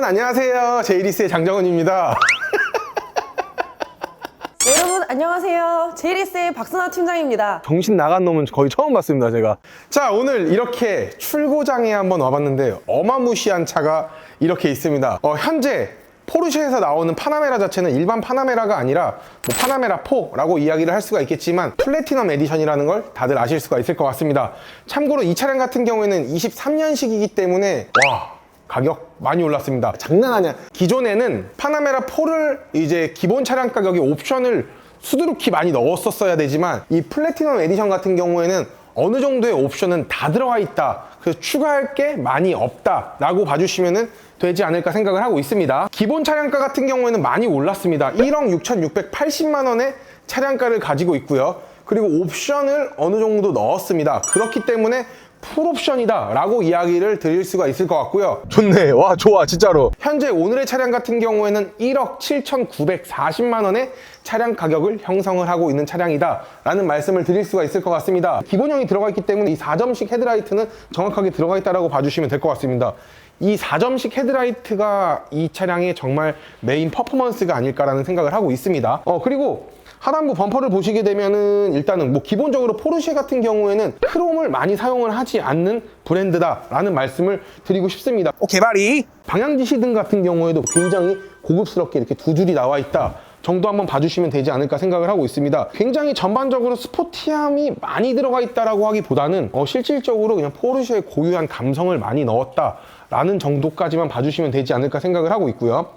안녕하세요. 제이리스의 장정은입니다. 여러분 안녕하세요. 제이리스의 박선아 팀장입니다. 정신 나간 놈은 거의 처음 봤습니다, 제가. 자, 오늘 이렇게 출고장에 한번 와봤는데 어마무시한 차가 이렇게 있습니다. 현재 포르쉐에서 나오는 파나메라 자체는 일반 파나메라가 아니라 뭐 파나메라 4라고 이야기를 할 수가 있겠지만 플래티넘 에디션이라는 걸 다들 아실 수가 있을 것 같습니다. 참고로 이 차량 같은 경우에는 23년식이기 때문에 가격 많이 올랐습니다. 장난 아니야. 기존에는 파나메라 4를 이제 기본 차량 가격에 옵션을 수두룩히 많이 넣었었어야 되지만 이 플래티넘 에디션 같은 경우에는 어느 정도의 옵션은 다 들어가 있다. 그래서 추가할 게 많이 없다 라고 봐주시면 되지 않을까 생각을 하고 있습니다. 기본 차량가 같은 경우에는 많이 올랐습니다. 1억 6,680만 원의 차량가를 가지고 있고요. 그리고 옵션을 어느 정도 넣었습니다. 그렇기 때문에 풀옵션이다 라고 이야기를 드릴 수가 있을 것 같고요. 좋네. 와, 좋아, 진짜로. 현재 오늘의 차량 같은 경우에는 1억 7,940만 원의 차량 가격을 형성을 하고 있는 차량이다 라는 말씀을 드릴 수가 있을 것 같습니다. 기본형이 들어가 있기 때문에 이 4점식 헤드라이트는 정확하게 들어가 있다고 봐주시면 될 것 같습니다. 이 4점식 헤드라이트가 이 차량의 정말 메인 퍼포먼스가 아닐까라는 생각을 하고 있습니다. 그리고 하단부 범퍼를 보시게 되면은 일단은 뭐 기본적으로 포르쉐 같은 경우에는 크롬을 많이 사용을 하지 않는 브랜드다라는 말씀을 드리고 싶습니다. 개발이 방향지 시등 같은 경우에도 굉장히 고급스럽게 이렇게 두 줄이 나와 있다 정도 한번 봐주시면 되지 않을까 생각을 하고 있습니다. 굉장히 전반적으로 스포티함이 많이 들어가 있다라고 하기보다는 실질적으로 그냥 포르쉐의 고유한 감성을 많이 넣었다라는 정도까지만 봐주시면 되지 않을까 생각을 하고 있고요.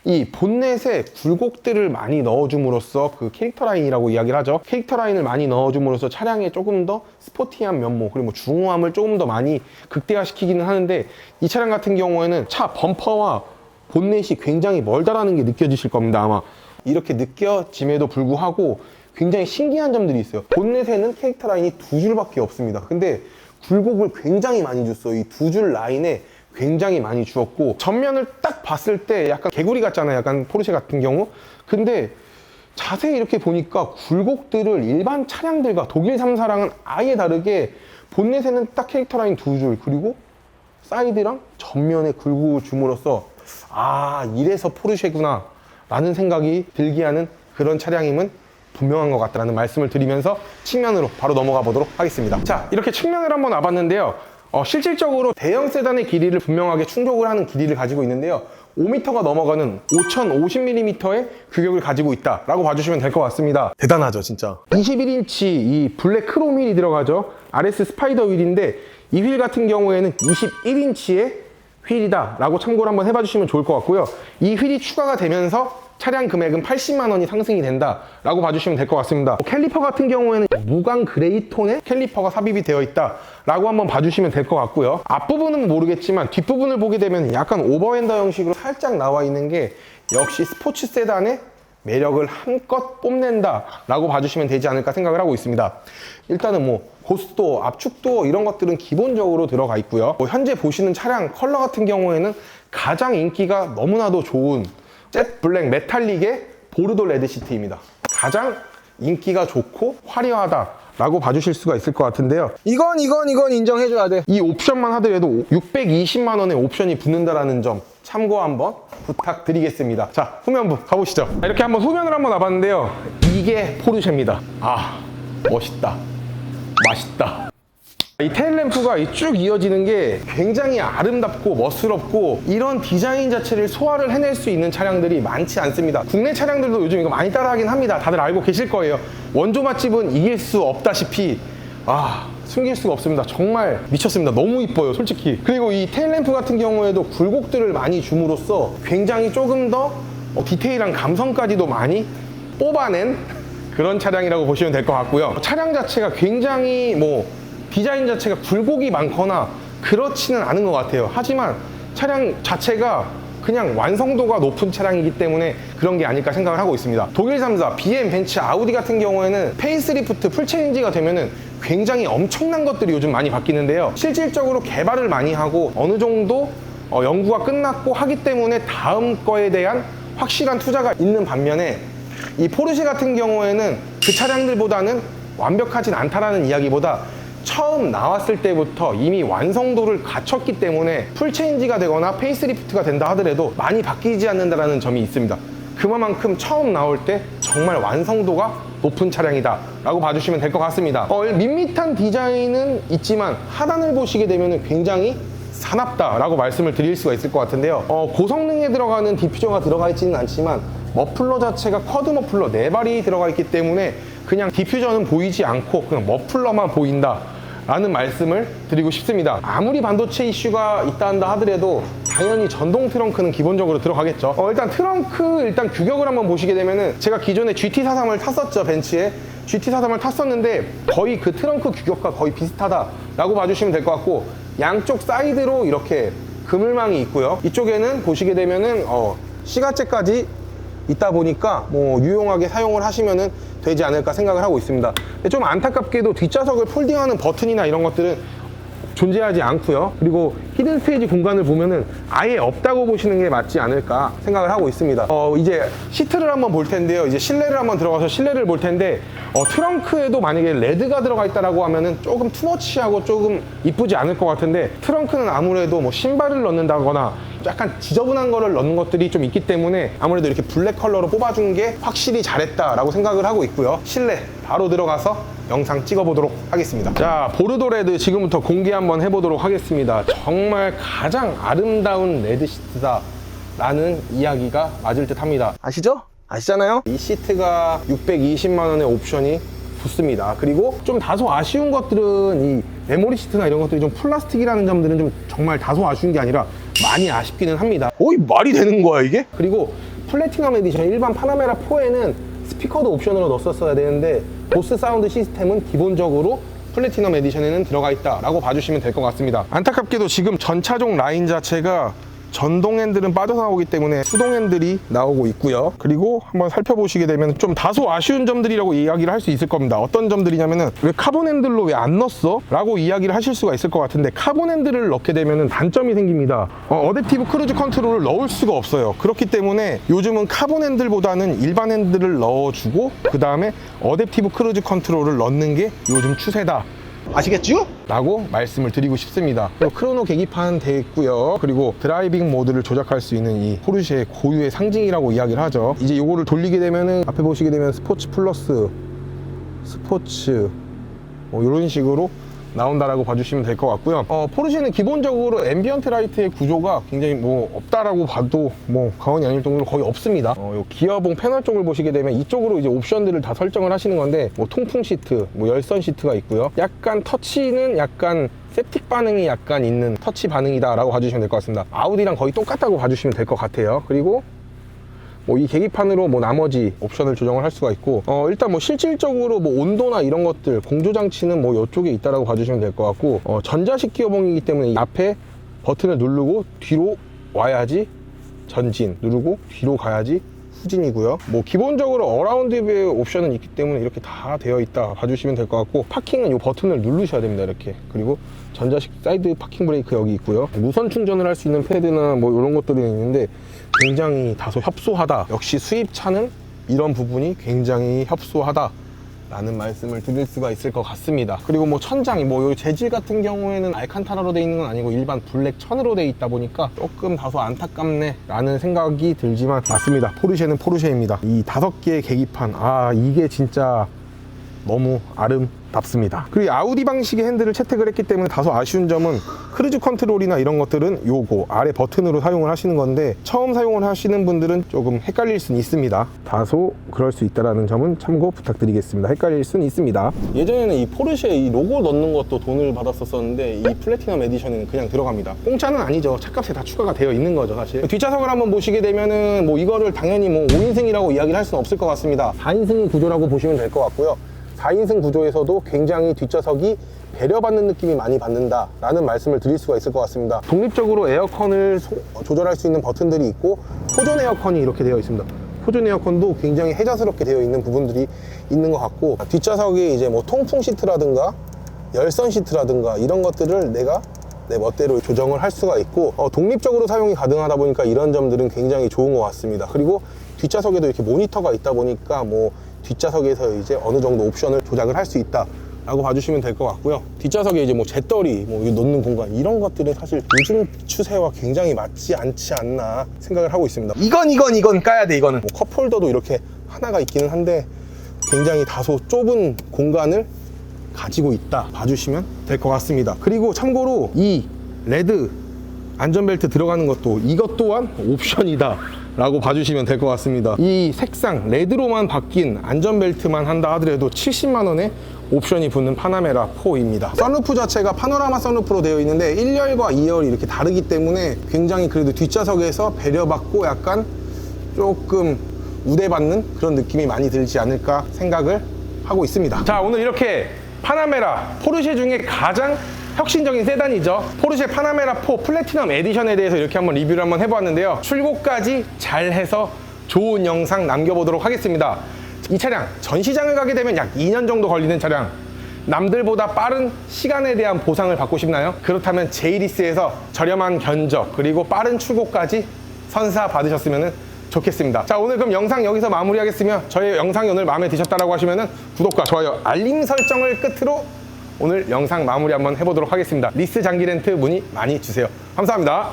이 본넷에 굴곡들을 많이 넣어줌으로써 그 캐릭터 라인이라고 이야기를 하죠. 캐릭터 라인을 많이 넣어줌으로써 차량에 조금 더 스포티한 면모 그리고 뭐 중후함을 조금 더 많이 극대화시키기는 하는데 이 차량 같은 경우에는 차 범퍼와 본넷이 굉장히 멀다라는 게 느껴지실 겁니다. 아마 이렇게 느껴짐에도 불구하고 굉장히 신기한 점들이 있어요. 본넷에는 캐릭터 라인이 두 줄밖에 없습니다. 근데 굴곡을 굉장히 많이 줬어요. 이 두 줄 라인에 굉장히 많이 주었고 전면을 딱 봤을 때 약간 개구리 같잖아요. 약간 포르쉐 같은 경우. 근데 자세히 이렇게 보니까 굴곡들을 일반 차량들과 독일 3사랑은 아예 다르게 본넷에는 딱 캐릭터 라인 두 줄 그리고 사이드랑 전면에 굴곡을 줌으로써 이래서 포르쉐구나 라는 생각이 들게 하는 그런 차량임은 분명한 것 같다는 말씀을 드리면서 측면으로 바로 넘어가 보도록 하겠습니다. 자, 이렇게 측면을 한번 와봤는데요. 실질적으로 대형 세단의 길이를 분명하게 충족을 하는 길이를 가지고 있는데요. 5m가 넘어가는 5050mm의 규격을 가지고 있다라고 봐주시면 될 것 같습니다. 대단하죠, 진짜. 21인치 이 블랙 크롬 휠이 들어가죠. RS 스파이더 휠인데 이 휠 같은 경우에는 21인치의 휠이다 라고 참고를 한번 해봐주시면 좋을 것 같고요. 이 휠이 추가가 되면서 차량 금액은 80만 원이 상승이 된다 라고 봐주시면 될 것 같습니다. 캘리퍼 같은 경우에는 무광 그레이 톤의 캘리퍼가 삽입이 되어 있다 라고 한번 봐주시면 될 것 같고요. 앞부분은 모르겠지만 뒷부분을 보게 되면 약간 오버핸더 형식으로 살짝 나와 있는 게 역시 스포츠 세단의 매력을 한껏 뽐낸다 라고 봐주시면 되지 않을까 생각을 하고 있습니다. 일단은 뭐 고스도, 압축도 이런 것들은 기본적으로 들어가 있고요. 현재 보시는 차량 컬러 같은 경우에는 가장 인기가 너무나도 좋은 젯 블랙 메탈릭의 보르도 레드 시트입니다. 가장 인기가 좋고 화려하다 라고 봐주실 수가 있을 것 같은데요. 이건 인정해줘야 돼. 이 옵션만 하더라도 620만 원의 옵션이 붙는다라는 점 참고 한번 부탁드리겠습니다. 자, 후면부 가보시죠. 이렇게 한번 후면을 한번 와봤는데요. 이게 포르쉐입니다. 멋있다. 맛있다. 이 테일램프가 쭉 이어지는 게 굉장히 아름답고 멋스럽고 이런 디자인 자체를 소화를 해낼 수 있는 차량들이 많지 않습니다. 국내 차량들도 요즘 이거 많이 따라하긴 합니다. 다들 알고 계실 거예요. 원조 맛집은 이길 수 없다시피 숨길 수가 없습니다. 정말 미쳤습니다. 너무 이뻐요, 솔직히. 그리고 이 테일램프 같은 경우에도 굴곡들을 많이 줌으로써 굉장히 조금 더 디테일한 감성까지도 많이 뽑아낸 그런 차량이라고 보시면 될 것 같고요. 차량 자체가 굉장히 디자인 자체가 굴곡이 많거나 그렇지는 않은 것 같아요. 하지만 차량 자체가 그냥 완성도가 높은 차량이기 때문에 그런 게 아닐까 생각을 하고 있습니다. 독일 3사, BM, 벤츠, 아우디 같은 경우에는 페이스리프트, 풀체인지가 되면은 굉장히 엄청난 것들이 요즘 많이 바뀌는데요. 실질적으로 개발을 많이 하고 어느 정도 연구가 끝났고 하기 때문에 다음 거에 대한 확실한 투자가 있는 반면에 이 포르쉐 같은 경우에는 그 차량들보다는 완벽하진 않다라는 이야기보다 처음 나왔을 때부터 이미 완성도를 갖췄기 때문에 풀체인지가 되거나 페이스리프트가 된다 하더라도 많이 바뀌지 않는다는 점이 있습니다. 그만큼 처음 나올 때 정말 완성도가 높은 차량이다 라고 봐주시면 될 것 같습니다. 밋밋한 디자인은 있지만 하단을 보시게 되면 굉장히 사납다 라고 말씀을 드릴 수가 있을 것 같은데요. 고성능에 들어가는 디퓨저가 들어가 있지는 않지만 머플러 자체가 쿼드 머플러 4발이 들어가 있기 때문에 그냥 디퓨저는 보이지 않고 그냥 머플러만 보인다 라는 말씀을 드리고 싶습니다. 아무리 반도체 이슈가 있다 한다 하더라도 당연히 전동 트렁크는 기본적으로 들어가겠죠. 일단 트렁크 규격을 한번 보시게 되면은 제가 기존에 GT43을 탔었죠. 벤츠에 GT43을 탔었는데 거의 그 트렁크 규격과 거의 비슷하다라고 봐주시면 될 것 같고, 양쪽 사이드로 이렇게 그물망이 있고요. 이쪽에는 보시게 되면은 시가재까지 있다 보니까 뭐 유용하게 사용을 하시면은 되지 않을까 생각을 하고 있습니다. 근데 좀 안타깝게도 뒷좌석을 폴딩하는 버튼이나 이런 것들은 존재하지 않고요. 그리고 히든 스테이지 공간을 보면은 아예 없다고 보시는 게 맞지 않을까 생각을 하고 있습니다. 이제 시트를 한번 볼 텐데요. 이제 실내를 한번 들어가서 실내를 볼 텐데 트렁크에도 만약에 레드가 들어가 있다라고 하면은 조금 투머치하고 조금 이쁘지 않을 것 같은데, 트렁크는 아무래도 뭐 신발을 넣는다거나 약간 지저분한 거를 넣는 것들이 좀 있기 때문에 아무래도 이렇게 블랙 컬러로 뽑아준 게 확실히 잘했다라고 생각을 하고 있고요. 실내 바로 들어가서 영상 찍어보도록 하겠습니다. 자, 보르도 레드 지금부터 공개 한번 해보도록 하겠습니다. 정말 가장 아름다운 레드 시트다 라는 이야기가 맞을 듯 합니다. 아시죠? 아시잖아요? 이 시트가 620만 원의 옵션이 붙습니다. 그리고 좀 다소 아쉬운 것들은 이 메모리 시트나 이런 것들이 좀 플라스틱이라는 점들은 좀 정말 다소 아쉬운 게 아니라 많이 아쉽기는 합니다. 이 말이 되는 거야 이게? 그리고 플래티넘 에디션 일반 파나메라 4에는 스피커도 옵션으로 넣었어야 되는데 보스 사운드 시스템은 기본적으로 플래티넘 에디션에는 들어가 있다라고 봐주시면 될 것 같습니다. 안타깝게도 지금 전차종 라인 자체가 전동 핸들은 빠져나오기 때문에 수동 핸들이 나오고 있고요. 그리고 한번 살펴보시게 되면 좀 다소 아쉬운 점들이라고 이야기를 할 수 있을 겁니다. 어떤 점들이냐면은 왜 카본 핸들로 왜 안 넣었어? 라고 이야기를 하실 수가 있을 것 같은데, 카본 핸들을 넣게 되면은 단점이 생깁니다. 어댑티브 크루즈 컨트롤을 넣을 수가 없어요. 그렇기 때문에 요즘은 카본 핸들보다는 일반 핸들을 넣어주고 그 다음에 어댑티브 크루즈 컨트롤을 넣는 게 요즘 추세다. 아시겠죠? 라고 말씀을 드리고 싶습니다. 그리고 크로노 계기판 되어 있고요. 그리고 드라이빙 모드를 조작할 수 있는 이 포르쉐의 고유의 상징이라고 이야기를 하죠. 이제 요거를 돌리게 되면은 앞에 보시게 되면 스포츠 플러스, 스포츠 이런 식으로 나온다라고 봐주시면 될 것 같고요. 포르쉐는 기본적으로 앰비언트 라이트의 구조가 굉장히 뭐 없다라고 봐도 뭐 과언이 아닐 정도로 거의 없습니다. 요 기어봉 패널 쪽을 보시게 되면 이쪽으로 이제 옵션들을 다 설정을 하시는 건데, 뭐 통풍 시트, 뭐 열선 시트가 있고요. 약간 터치는 약간 셉틱 반응이 약간 있는 터치 반응이다 라고 봐주시면 될 것 같습니다. 아우디랑 거의 똑같다고 봐주시면 될 것 같아요. 그리고 뭐 이 계기판으로 뭐 나머지 옵션을 조정을 할 수가 있고, 일단 뭐 실질적으로 뭐 온도나 이런 것들 공조 장치는 뭐 이쪽에 있다라고 봐주시면 될 것 같고, 전자식 기어봉이기 때문에 이 앞에 버튼을 누르고 뒤로 와야지 전진, 누르고 뒤로 가야지 후진이고요. 뭐 기본적으로 어라운드 뷰의 옵션은 있기 때문에 이렇게 다 되어 있다 봐주시면 될 것 같고, 파킹은 이 버튼을 누르셔야 됩니다. 이렇게. 그리고 전자식 사이드 파킹 브레이크 여기 있고요. 무선 충전을 할 수 있는 패드나 뭐 이런 것들이 있는데 굉장히 다소 협소하다. 역시 수입차는 이런 부분이 굉장히 협소하다 라는 말씀을 드릴 수가 있을 것 같습니다. 그리고 뭐 천장이 뭐 요 재질 같은 경우에는 알칸타라로 되어 있는 건 아니고 일반 블랙 천으로 되어 있다 보니까 조금 다소 안타깝네 라는 생각이 들지만, 맞습니다. 포르쉐는 포르쉐입니다. 이 5개의 계기판, 이게 진짜 너무 아름답습니다. 그리고 아우디 방식의 핸들을 채택을 했기 때문에 다소 아쉬운 점은 크루즈 컨트롤이나 이런 것들은 요거 아래 버튼으로 사용을 하시는 건데, 처음 사용을 하시는 분들은 조금 헷갈릴 수는 있습니다. 다소 그럴 수 있다는 점은 참고 부탁드리겠습니다. 헷갈릴 수는 있습니다. 예전에는 이 포르쉐 이 로고 넣는 것도 돈을 받았었는데 이 플래티넘 에디션에는 그냥 들어갑니다. 공짜는 아니죠. 차값에 다 추가가 되어 있는 거죠, 사실. 뒷좌석을 한번 보시게 되면은 뭐 이거를 당연히 뭐 5인승이라고 이야기를 할 수는 없을 것 같습니다. 4인승 구조라고 보시면 될 것 같고요. 4인승 구조에서도 굉장히 뒷좌석이 배려받는 느낌이 많이 받는다 라는 말씀을 드릴 수가 있을 것 같습니다. 독립적으로 에어컨을 조절할 수 있는 버튼들이 있고, 호전 에어컨이 이렇게 되어 있습니다. 호전 에어컨도 굉장히 혜자스럽게 되어 있는 부분들이 있는 것 같고, 뒷좌석에 이제 뭐 통풍 시트라든가 열선 시트라든가 이런 것들을 내가 내 멋대로 조정을 할 수가 있고, 독립적으로 사용이 가능하다 보니까 이런 점들은 굉장히 좋은 것 같습니다. 그리고 뒷좌석에도 이렇게 모니터가 있다 보니까 뭐 뒷좌석에서 이제 어느 정도 옵션을 조작을 할 수 있다 라고 봐주시면 될 것 같고요. 뒷좌석에 이제 뭐 재떨이, 뭐 놓는 공간 이런 것들은 사실 요즘 추세와 굉장히 맞지 않지 않나 생각을 하고 있습니다. 이건 까야 돼. 이거는 뭐 컵홀더도 이렇게 하나가 있기는 한데 굉장히 다소 좁은 공간을 가지고 있다 봐주시면 될 것 같습니다. 그리고 참고로 이 레드 안전벨트 들어가는 것도 이것 또한 옵션이다 라고 봐주시면 될 것 같습니다. 이 색상 레드로만 바뀐 안전벨트만 한다 하더라도 70만 원에 옵션이 붙는 파나메라 4입니다. 선루프 자체가 파노라마 선루프로 되어 있는데 1열과 2열이 이렇게 다르기 때문에 굉장히 그래도 뒷좌석에서 배려받고 약간 조금 우대받는 그런 느낌이 많이 들지 않을까 생각을 하고 있습니다. 자, 오늘 이렇게 파나메라, 포르쉐 중에 가장 혁신적인 세단이죠. 포르쉐 파나메라 4 플래티넘 에디션에 대해서 이렇게 한번 리뷰를 한번 해보았는데요. 출고까지 잘 해서 좋은 영상 남겨보도록 하겠습니다. 이 차량 전시장을 가게 되면 약 2년 정도 걸리는 차량, 남들보다 빠른 시간에 대한 보상을 받고 싶나요? 그렇다면 제이리스에서 저렴한 견적 그리고 빠른 출고까지 선사 받으셨으면 좋겠습니다. 자, 오늘 그럼 영상 여기서 마무리하겠으며 저의 영상이 오늘 마음에 드셨다라고 하시면 구독과 좋아요, 알림 설정을 끝으로 오늘 영상 마무리 한번 해보도록 하겠습니다. 리스 장기 렌트 문의 많이 주세요. 감사합니다.